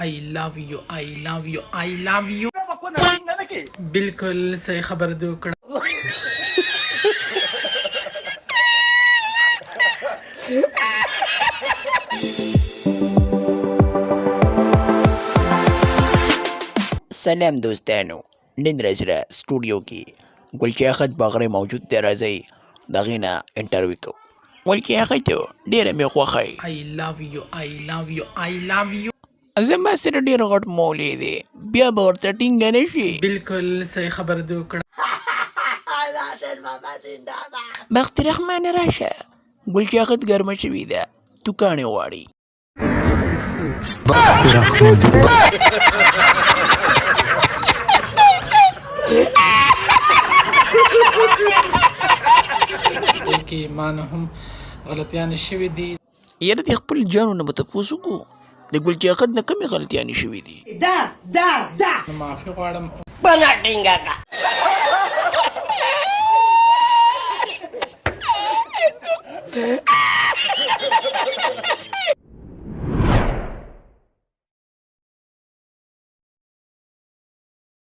I love you I love you I love you बिल्कुल सही खबर दो कड़ा सलाम दोस्तانو نن راځه स्टूडियो کې ګلچاخت باغره موجود دی راځي دغه انټرویو کو ګلچاخت ډیره مې خوښه I love you I love you I love you زما سره ډیر غټ مولې دی بیا به ورته ټینګ نه شي बिल्कुल सही खबर दो कड़ा بخت رحمان راشه ګلچاخت ګرمه شوې ده تو کاڼې غواړي کې مانه هم غلطیان شوي دي یاره د خپل جانو نه به تپوس وکړو د ګلچاخت نه کومې غلطیانې شوي دي معافي غواړم بنا ټینګه کا